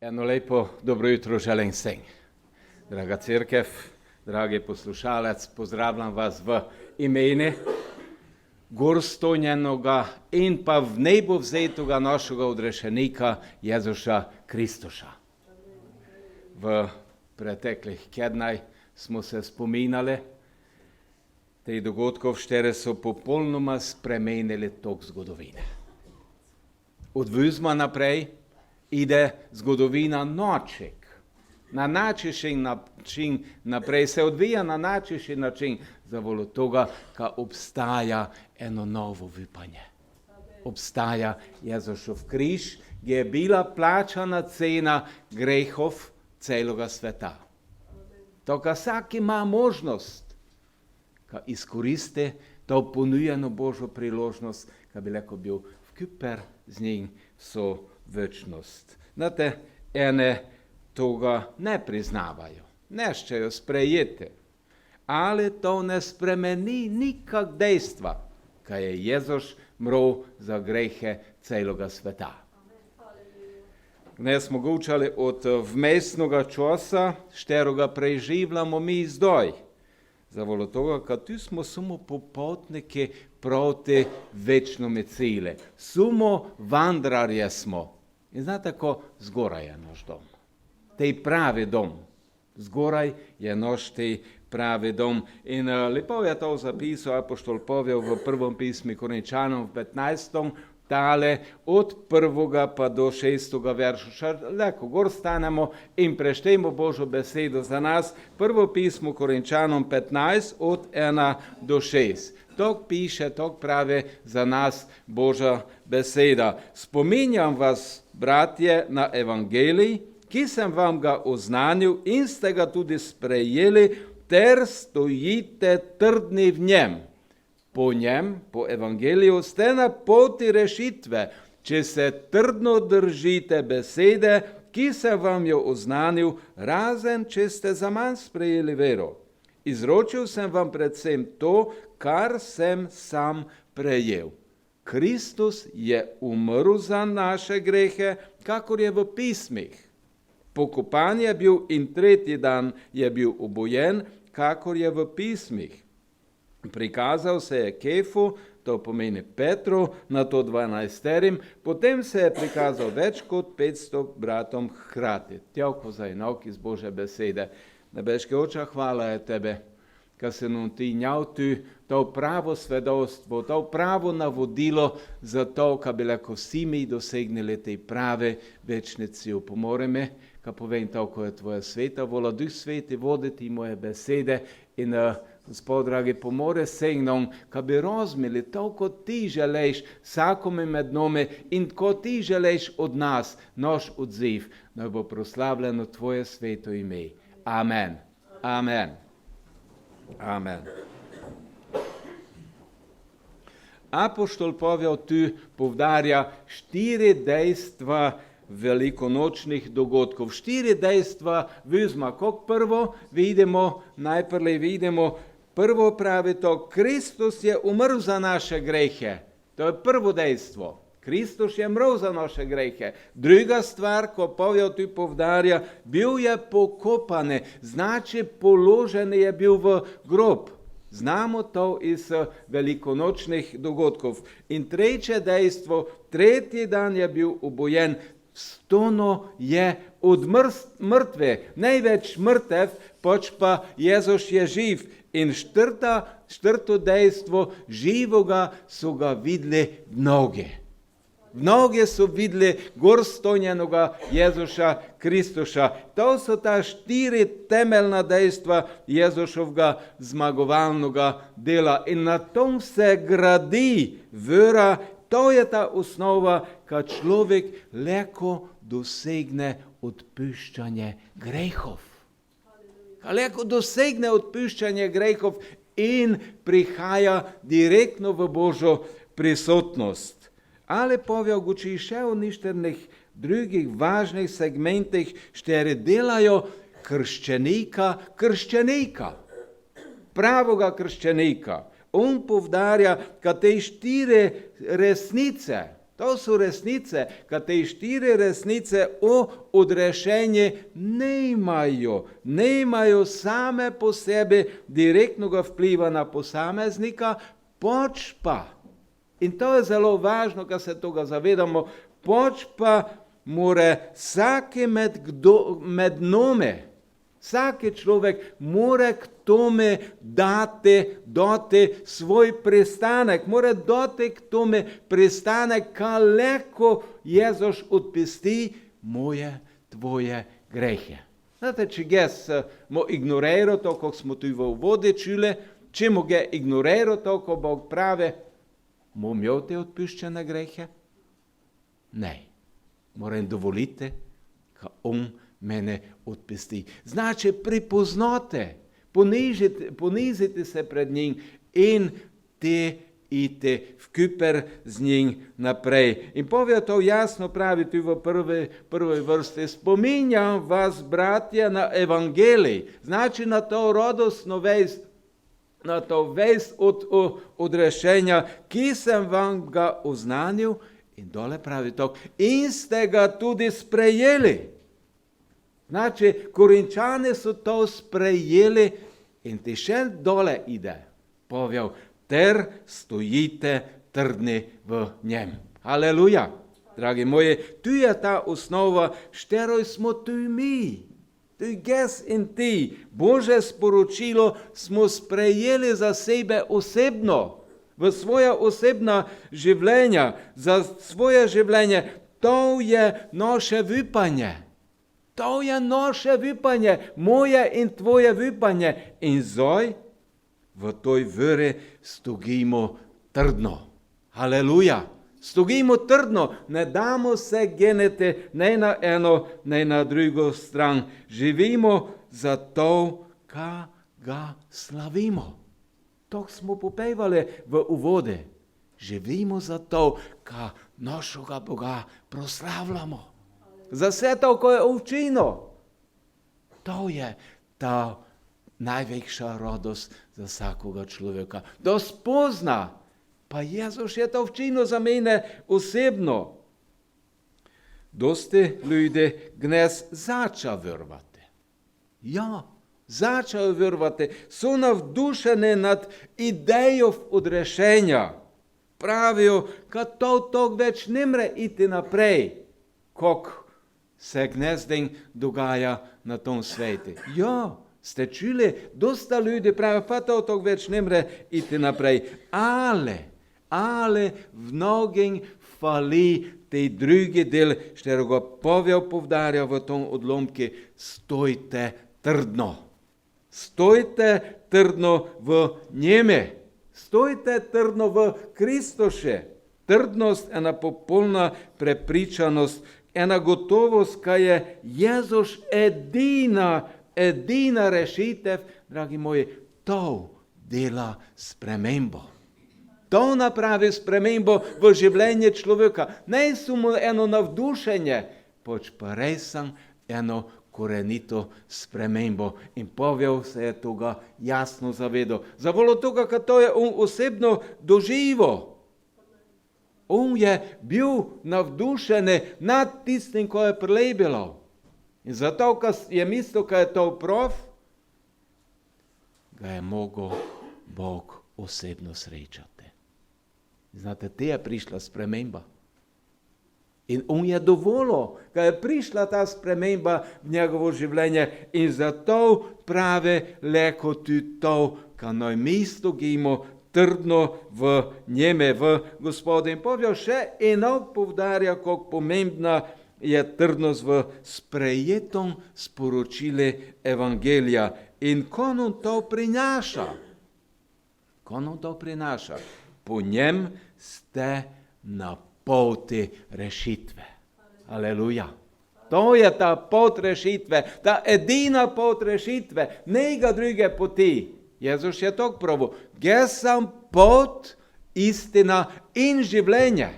Eno lepo dobro jutro želim vsem. Draga crkev, dragi poslušalec, pozdravljam vas v imeni gorstonjenega in pa v nebo vzetega našega odrešenika Jezuša Kristuša. V preteklih tednaj smo se spominjali teh dogodkov, štere so popolnoma spremenili tok zgodovine. Od Vizma naprej ide zgodovina noček. Na najčešji način naprej se odvija na najčešji način zavolo toga, ka obstaja eno novo vipanje. Obstaja Jezušov križ, gdje je bila plačana cena grehov celoga sveta. To, ka vsak ima možnost, ka izkoristi to ponujeno Božjo priložnost, ka bi lahko bil vkuper z njim so večnost. Znate, ene toga ne priznavajo, ne ščejo sprejeti, ali to ne spremeni nikak dejstva, kaj je Jezus mrl za grehe celoga sveta. Ne smo govorili od vmesnoga časa, šteroga preživljamo mi zdaj. Zavolo toga, kad tu smo samo popotniki proti večnome cilje. Samo vandrarje smo. In znate, ko zgoraj je naš dom. Tej pravi dom. Zgoraj je naš tej pravi dom. In lepo je to zapisal apoštol Pavel v prvom pismi Korinčanom v 15. tale od 1. pa do 6. verša. Leko gor stanemo in preštejmo Božjo besedo za nas. Prvo pismo Korinčanom 15 od 1 do 6. Tok piše, tok pravi za nas Božja beseda. Spominjam vas, bratje, na evangelij, ki sem vam ga oznanil in ste ga tudi sprejeli, ter stojite trdni v njem. Po njem, po evangeliju, ste na poti rešitve, če se trdno držite besede, ki sem vam jo oznanil, razen če ste zaman sprejeli vero. Izročil sem vam predvsem to, kar sem sam prejel. Kristus je umrl za naše grehe, kakor je v pismih. Pokopan je bil in tretji dan je bil obojen, kakor je v pismih. Prikazal se je Kefu, to pomeni Petru, na to 12, potem se je prikazal več kot 500 bratom hkrati. Tjavko za enok iz Božje besede. Nebeški Oče, hvala je tebe, ka se nam ti njav tu, to pravo svedovstvo, to pravo navodilo za to, ka bi lahko vsi mi dosegnili te prave večne cilj. Pomore me, ka povem to, ko je tvoja sveta vola, Duh sveti voditi moje besede in Gospod, dragi, pomore se nam, ka bi razumeli to, ko ti želeš vsakome med nami in ko ti želeš od nas, naš odziv, da bo proslavljeno tvoje sveto ime. Amen. Amen. Amen. Apoštol Pavel tu povdarja 4 dejstva velikonočnih dogodkov. 4 dejstva Vizma. Kot prvo najprej vidimo, prvo pravi to, Kristus je umrl za naše grehe. To je prvo dejstvo. Kristus je mrl za naše grehe. Druga stvar, ko Pavel tu povdarja, bil je pokopan, znači položen je bil v grob. Znamo to iz velikonočnih dogodkov. In tretje dejstvo, tretji dan je bil obojen, vstono je od mrtve, največ mrtev, pač pa Jezus je živ. In četrto dejstvo, živoga so ga videli mnogi. Mnogi so videli gorstonjenega Jezuša Kristuša. To so ta 4 temeljna dejstva Jezušovega zmagovalnega dela. In na tom se gradi vera. To je ta osnova, kad človek lahko dosegne odpuščanje grehov. Kad lahko dosegne odpuščanje grehov in prihaja direktno v Božjo prisotnost. Ali Pavel guči še o ništernih drugih važnih segmentih, štere delajo krščenika, pravoga krščenika. On povdarja, kad te 4 resnice, To su resnice, kad te 4 resnice o odrešenju nemajo same po sebi direktnog vpliva na posameznika, pač pa, in to je zelo važno, kad se toga zavedamo, pač pa mora vsaki med nami, vsaki človek mora k tome dati svoj pristanek, mora dati k tome pristanek, kako Jezus odpusti moje, tvoje grehe. Znate, če jaz mu ignoriral to, kako smo tu v uvodi čuli, če mu ga ignoriral to, ko Bog pravi, mu imel te odpuščene grehe? Ne. Moram dovoliti, ka on mene odpusti. Znači, pripoznate, ponizite se pred njim in te idite v kuper z njim naprej. In povej to jasno pravi tu v prvoj vrsti. Spominjam vas, bratje, na evangelij. Znači, na to radostno vest, na to vest od odrešenja, ki sem vam ga oznanil, in dole pravi to, in ste ga tudi sprejeli. Znači, Korinčani so to sprejeli in ti še dole ide, povedal, ter stojite trdni v njem. Aleluja, dragi moji, tu je ta osnova, šteroj smo tu mi. Tu je jaz in ti. Božje sporočilo smo sprejeli za sebe osebno, v svoje osebna življenja, za svoje življenje. To je naše upanje. To je naše upanje, moje in tvoje upanje. In zdaj v toj veri stojimo trdno. Aleluja. Stojimo trdno, ne damo se geneti ne na eno, ne na drugo stran. Živimo za to, ka ga slavimo. To smo popevali v uvode. Živimo za to, ka našega Boga proslavljamo. Za vse to, ko je učino. To je ta največja radost za vsakoga človeka. Da spozna, pa Jezus je to učino za mene osebno. Dosti ljudi gnez zača verovati. Ja, začajo verovati, so navdušeni nad idejo odrešenja. Pravijo, kad to več ne more iti naprej, kako se gnezden dogaja na tom svetu. Ja, ste čuli, dosta ljudi pravijo, pa to več ne more iti naprej. Ale v mnogim fali tej drugi del, šterega povdarja v tom odlomku, stojte trdno. Stojte trdno v njeme. Stojte trdno v Kristuše. Trdnost, ena popolna prepričanost, ena gotovost, kaj je Jezus edina rešitev, dragi moji, to dela spremembo. To napravi spremembo v življenje človeka. Ne samo eno navdušenje, pač pa res eno korenito spremembo. In povedal se je toga jasno zavedal. Zavolo toga, kad to je on osebno doživel. On je bil navdušen nad tistim, ko je prelebilo. In zato, kad je mislil, kad je to prav, ga je mogel Bog osebno srečati. Znate, te je prišla sprememba. In on je dovolil, da je prišla ta sprememba v njegovo življenje. In zato pravi, leko tudi to, ka naj mi stojimo trdno v njeme, v Gospodu. In povedal še enako povdarja, kako pomembna je trdnost v sprejetom sporočili evangelija. In ko nam to prinaša? Ko nam to prinaša? Po njem ste na poti rešitve. Aleluja. To je ta pot rešitve, ta edina pot rešitve, nega druge poti. Jezus je to pravil. Jaz sem pot, istina in življenje.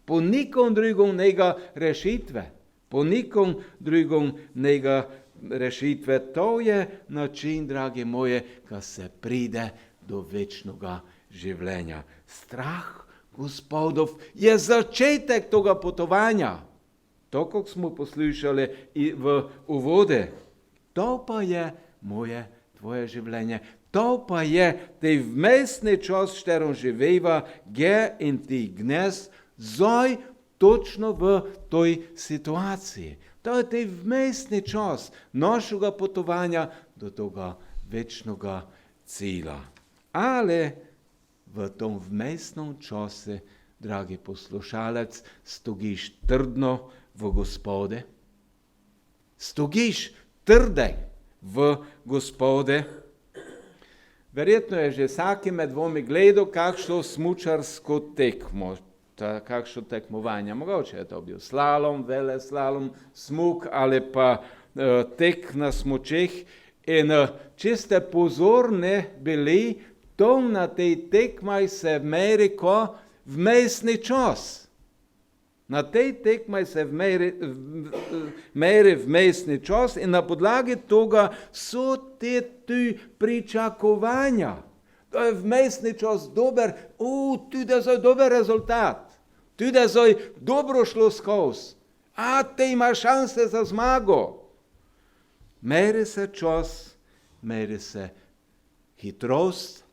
Po nikom drugom nega rešitve. Po nikom drugom nega rešitve. To je način, dragi moje, ko se pride do večnega življenja. Strah Gospodov je začetek toga potovanja. To, kako smo poslušali i v uvode. To pa je moje, tvoje življenje. To pa je tej vmesni čas, šterom živeva, ge in ti gnes, zoj točno v toj situaciji. To je tej vmesni čas našega potovanja do toga večnoga cilja. Ale v tom vmesnom čase, dragi poslušalec, stogiš trdno v Gospode? Stogiš trdej v Gospode? Verjetno je že vsaki med vami gledal kakšno smučarsko tekmo, kakšno tekmovanje. Mogoče je to bil slalom, veleslalom, smuk ali pa tek na smučeh. In če ste pozorni bili, to na tej tekmaj se meri ko vmesni čas. Na tej tekmaj se meri vmesni čas in na podlagi toga so te tu pričakovanja. To je vmesni čas dober, tudi za dober rezultat, tudi za dobro šlo skozi, te ima šanse za zmago. Meri se čas, meri se hitrost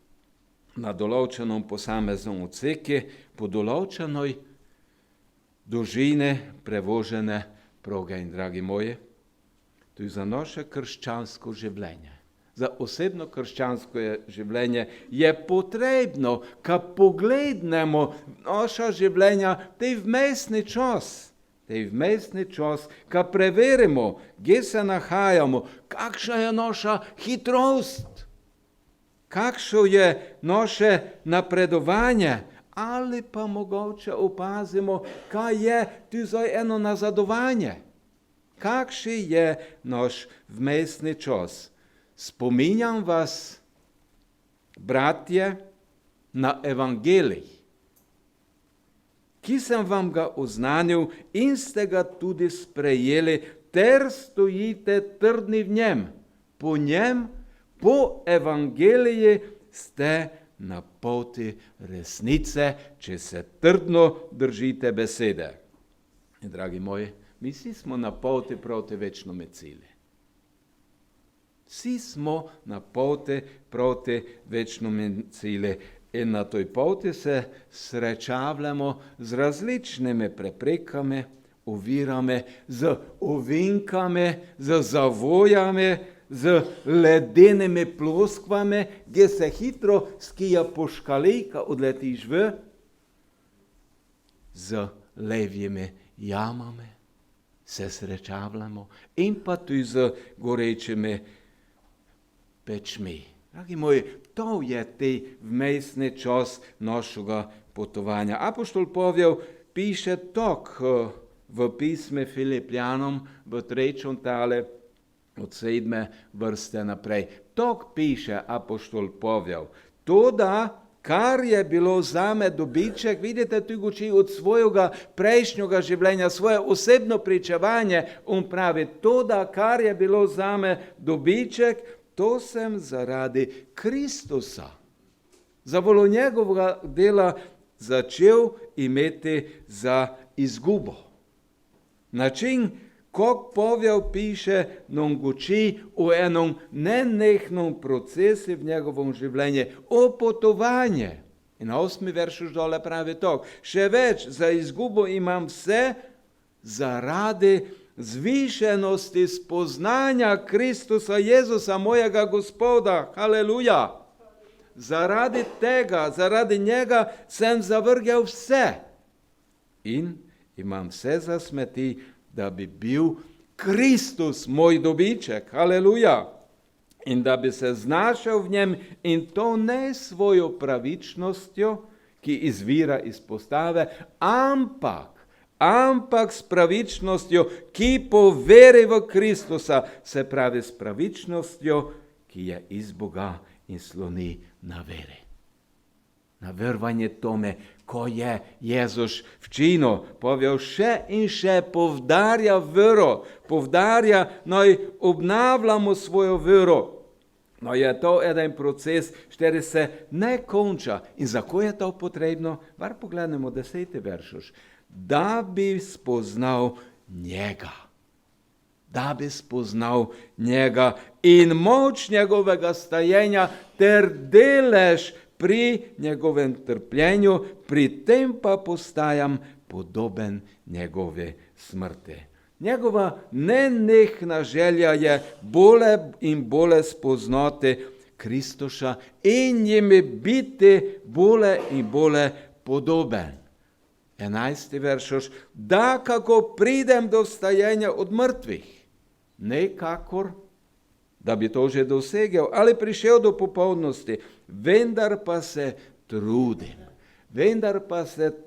na določenom posameznom odseku, po določenoj dolžine prevožene proge. In dragi moji, to je za naše krščansko življenje. Za osebno krščansko življenje je potrebno, kad poglednemo naša življenja, tej vmesni čas, kad preverimo, gdje se nahajamo, kakšna je naša hitrost, kakšno je naše napredovanje, ali pa mogoče opazimo, kaj je tu za eno nazadovanje. Kakšen je naš vmesni čas? Spominjam vas, bratje, na evangelij, ki sem vam ga oznanil in ste ga tudi sprejeli, ter stojite trdni v njem. Po njem, po evangeliji ste na poti resnice, če se trdno držite besede. In dragi moji, mi vsi smo na poti proti večnome cilju. Vsi smo na poti proti večnome cilju. In na toj poti se srečavljamo z različnimi preprekami, ovirami, z ovinkami, z zavojami, z ledenimi ploskvami, gdje se hitro skija po škali, ko odletiš v, z levjimi jamami se srečavljamo in pa tudi z gorečimi pečmi. Dragi moji, to je tej vmesni čas našega potovanja. Apoštol Pavel piše tako v pisme Filipljanom v 3. tale od 7. vrste naprej. Tako piše apoštol Pavel. Toda, kar je bilo zame dobiček, vidite, tu goči od svojega prejšnjega življenja, svoje osebno pričevanje, on pravi, toda, kar je bilo zame dobiček, to sem zaradi Kristusa, zavolo njegovega dela začel imeti za izgubo. Način, kako Pavel piše, nam goči o enom nenehnom procesu v njegovom življenju, o potovanje. In na 8. veršu dole pravi tako, še več, za izgubo imam vse zaradi zvišenosti spoznanja Kristusa Jezusa, mojega Gospoda. Haleluja! Zaradi tega, zaradi njega sem zavrgel vse. In imam vse za smeti, da bi bil Kristus moj dobiček. Haleluja! In da bi se znašel v njem, in to ne svojo pravičnostjo, ki izvira iz postave, ampak s pravičnostjo, ki po veri v Kristusa, se pravi s pravičnostjo, ki je iz Boga in sloni na veri. Na vervanje tome, ko je Jezus včino, Pavel še in še povdarja vero, povdarja, naj obnavljamo svojo vero. No je to eden proces, který se ne konča. In zako je to potrebno? Var pogledamo 10. veršoš. Da bi spoznal njega. Da bi spoznal njega in moč njegovega stajenja ter delež pri njegovem trpljenju, pri tem pa postajam podoben njegove smrti. Njegova nenehna želja je bolje in bolje spoznati Kristuša in jim biti bolje in bolje podoben. 11. veršoš, da kako pridem do vstajenja od mrtvih, ne kakor, da bi to že dosegel, ali prišel do popolnosti, vendar pa se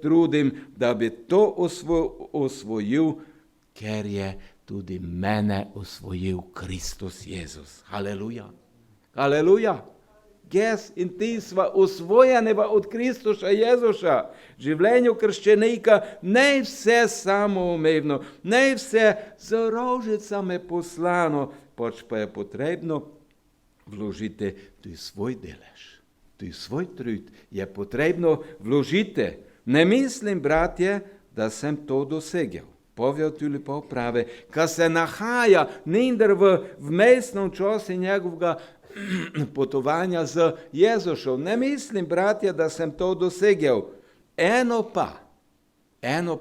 trudim, da bi to osvojil, ker je tudi mene osvojil Kristus Jezus. Haleluja. Haleluja. Jaz in ti sva osvojeneva od Kristuša Jezuša. Življenju krščenika ne vse samoumevno, ne vse z rožicami poslano, pač pa je potrebno vložiti tudi svoj delež. Tudi svoj trud je potrebno vložiti. Ne mislim, bratje, da sem to dosegel. Povjel tudi pa prave, ka se nahaja ninder v vmesnom času njegovega potovanja z Jezušom. Ne mislim, bratje, da sem to dosegel. Eno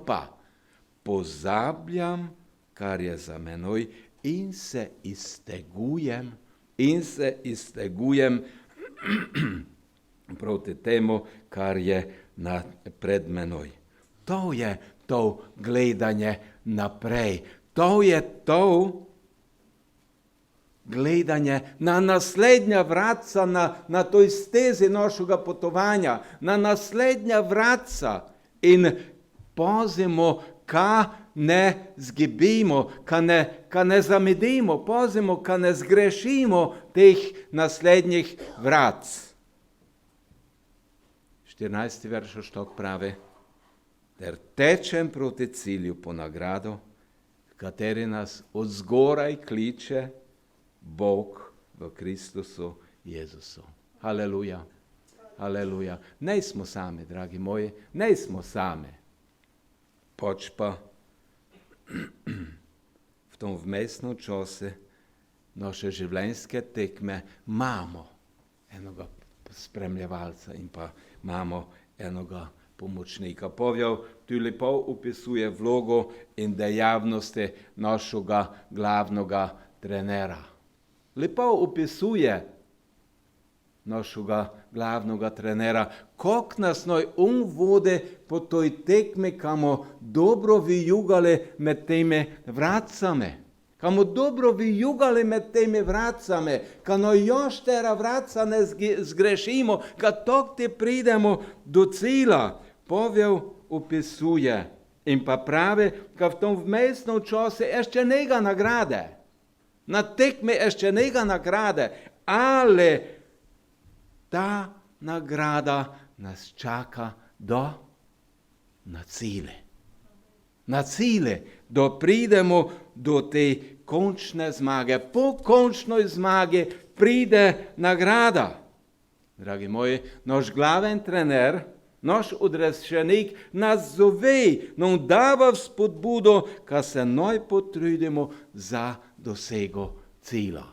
pa, pozabljam, kar je za menoj in se iztegujem proti temu, kar je pred menoj. To je to gledanje naprej. To je to gledanje na naslednja vratca na toj stezi našega potovanja, na naslednja vratca in pazimo, ka ne zgibimo, ka ne zamedimo, pazimo, ka ne zgrešimo teh naslednjih vratc. 14. verš štok pravi, ter tečem proti cilju po nagrado, kateri nas od zgoraj kliče Bog v Kristusu Jezusu. Haleluja, haleluja. Ne smo sami, dragi moji, ne smo sami. Pač pa v tom vmesnom času naše življenjske tekme imamo enega spremljevalca in pa imamo enega pomočnika. Povjel, tu lepo opisuje vlogo in dejavnosti našega glavnega trenera. Lepo opisuje našega glavnega trenera, kako nas naj vodi po toj tekmi, kamo dobro vijugali med temi vracami. Kamo dobro vijugali med temi vracami, kano još tera vraca ne zgrešimo, kad tok te pridemo do cilja. Povjel opisuje in pa pravi, ka v tom vmesnom času ještě nega nagrade. Na tekmi ještě nega nagrade, ali ta nagrada nas čaka na cilje. Na cilje, da pridemo do te končne zmage. Po končnoj zmagi pride nagrada. Dragi moji, naš glaven trener, naš odrešenik nas zove, nam dava spodbudo, ka se noj potrudimo za dosego cilja.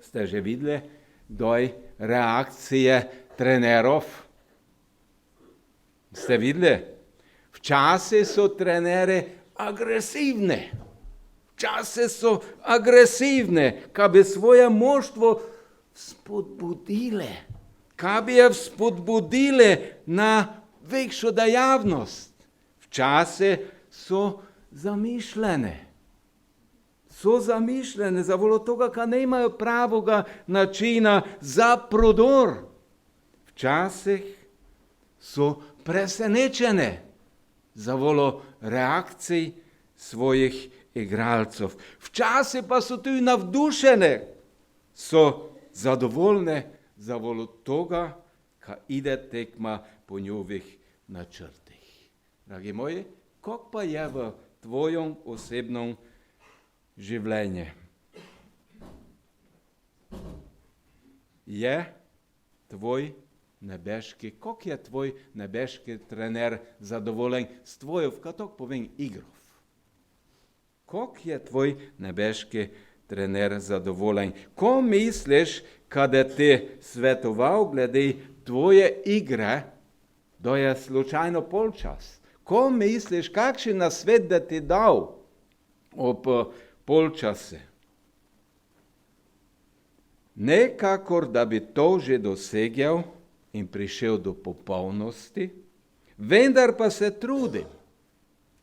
Ste že videli, doj reakcije trenerov? Ste videli? Včasih so trenere agresivne. Včasih so agresivne, ka bi svoje moštvo spodbudile. Ka bi je spodbudile na večjo dejavnost. Včasih so zamišljene. So zamišljene zavolo toga, ka ne imajo pravega načina za prodor. Včasih so presenečene zavolo reakcij svojih igralcev. Včasih pa so tudi navdušene, so zadovoljne zavolo toga, ka ide tekma po njihovih načrtih. Dragi moji, kako pa je v tvojem osebnem življenju? je tvoj nebeški, kako je tvoj nebeški trener zadovoljen s tvojo, kako povem, igrov? Kako je tvoj nebeški trener zadovoljen? Ko misliš, kada ti svetoval glede tvoje igre, da je slučajno polčas? Ko misliš, kakšen nasvet da ti dal ob polčase? Nekakor, da bi to že dosegel in prišel do popolnosti, vendar pa se trudim.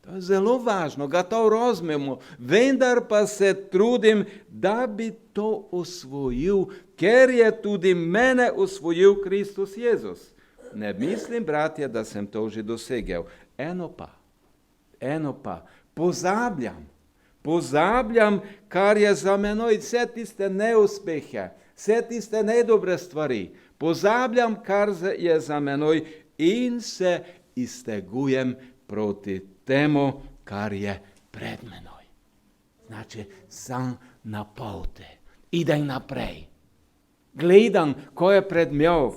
To je zelo važno, ga to razumemo, vendar pa se trudim, da bi to osvojil, ker je tudi mene osvojil Kristus Jezus. Ne mislim, bratje, da sem to že dosegel. Eno pa, pozabljam, kar je za menoj, vse tiste neuspehe, vse tiste nedobre stvari, pozabljam, kar je za menoj in se iztegujem proti temu, kar je pred menoj. Znači, sam na poti, idem naprej, gledam, ko je pred mjov,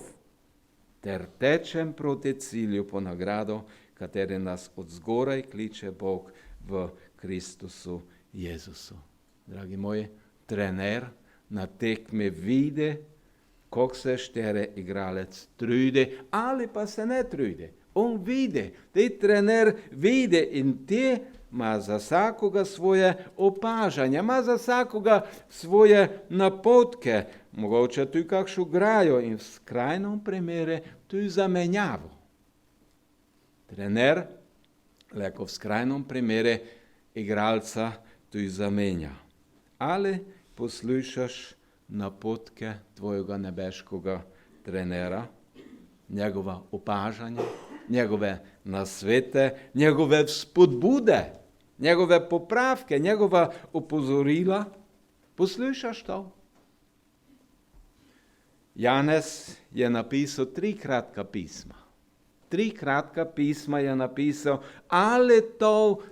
ter tečem proti cilju po nagrado, kateri nas od zgoraj kliče Bog v Kristusu Jezusu. Dragi moji, trener na tekmi vidi, kako se štere igralec trudi, ali pa se ne trudi. On vidi, te trener vidi in ti ima za vsakoga svoje opažanje, ima za vsakoga svoje napotke, mogoče tudi kakšno grajo in v skrajnem primeru tudi zamenjavo. Trener, lahko v skrajnem primeru igralca tudi zamenja. Ali poslušaš napotke tvojega nebeškega trenera, njegova opažanja, njegove nasvete, njegove vzpodbude, njegove popravke, njegova opozorila? Poslušaš to? Janez je napisal 3 kratka pisma. 3 kratka pisma je napisal, ali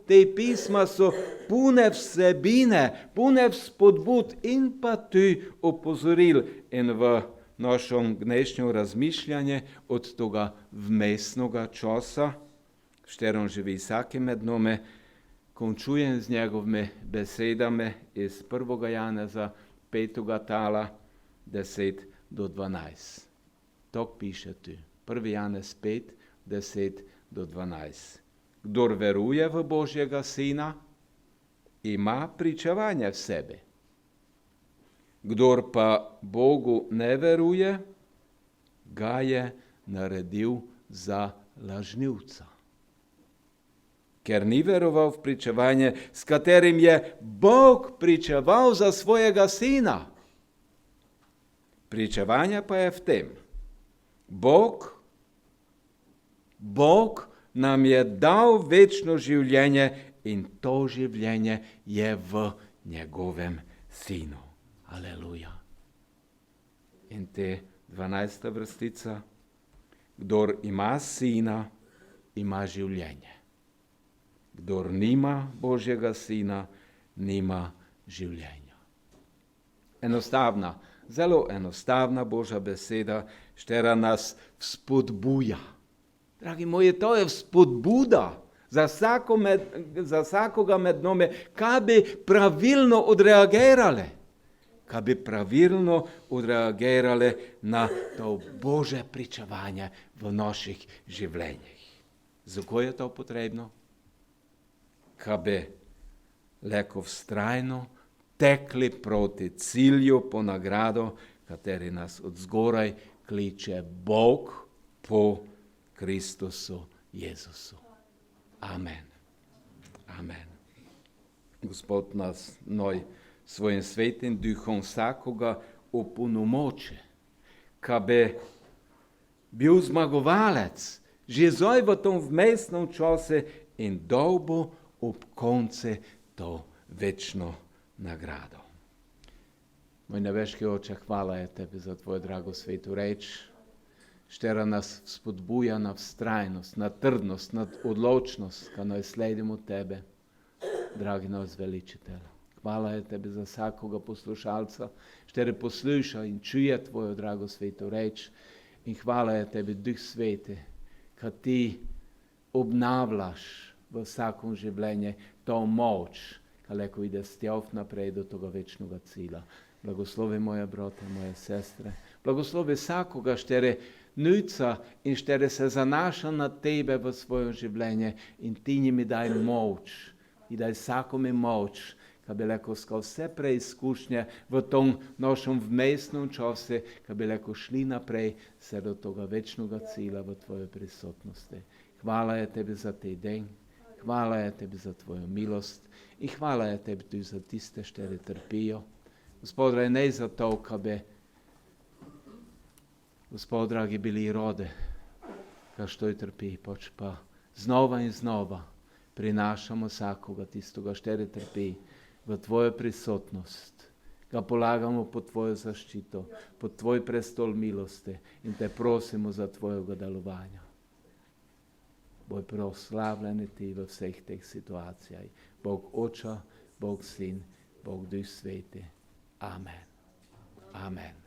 te pisma so pune vsebine, pune vzpodbud in pa tudi opozoril. In v našem dnešnem razmišljanju od toga vmesnega časa, v šterom živi vsaki med nami, končujem z njegovimi besedami iz 1. Janeza 5. tala 10 do 12. To piše tu. 1. Janez 5, 10 do 12. Kdor veruje v Božjega Sina, ima pričevanje v sebi. Kdor pa Bogu ne veruje, ga je naredil za lažnivca. Ker ni veroval v pričevanje, s katerim je Bog pričeval za svojega Sina. Pričevanje pa je v tem. Bog nam je dal večno življenje in to življenje je v njegovem Sinu. Aleluja. In te 12. vrstica. Kdor ima Sina, ima življenje. Kdor nima Božjega Sina, nima življenja. Enostavna, zelo enostavna Božja beseda, štera nas vzpodbuja. Dragi moji, to je vzpodbuda za vsakoga med nami, kaj bi pravilno odreagirali. Kaj bi pravilno odreagirali na to Božje pričevanje v naših življenjih. Zakaj je to potrebno? Kaj bi lahko vztrajno tekli proti cilju po nagrado, kateri nas od zgoraj kliče Bog po Kristusu Jezusu. Amen. Amen. Gospod nas svojim svetim duhom vsakoga opolnomoči, kaj bi bil zmagovalec že zdaj v tom vmesnem času in dal bo ob koncu to večno nagrado. Moj nebeški Oče, hvala je tebi za tvojo drago svetu reč, štera nas spodbuja na vztrajnost, na trdnost, na odločnost, kaj naj sledimo tebe, dragi naš zveličitelj. hvala je Tebi za vsakoga poslušalca, štere posluša in čuje Tvojo drago sveto reč. In hvala je Tebi, Duh Sveti, kad Ti obnavljaš v vsakom življenju to moč, kad leko ide stjov naprej do toga večnoga cilja. Blagoslovi moje brate, moje sestre. Blagoslovi vsakoga, štere nuca in štere se zanaša na Tebe v svojem življenju in Ti njimi daj moč. I daj vsakome moč, kad bi leko skozi vse preizkušnje v tom našem vmesnom času, kad bi leko šli naprej se do toga večnoga cilja v Tvojoj prisotnosti. Hvala je Tebi za tej den, hvala je Tebi za Tvojo milost in hvala je Tebi tudi za tiste, štere trpijo. Gospod, ne za to, kad bi, Gospod, dragi, bili rode, kad što trpi, poč pa znova in znova prinašamo vsakoga tistoga, štere trpi, v Tvojo prisotnost, ga polagamo pod Tvojo zaščito, pod Tvoj prestol milosti in Te prosimo za Tvojega delovanja. Boj proslavljeni Ti v vseh teh situacijah. Bog Oča, Bog Sin, Bog Duh Sveti. Amen. Amen.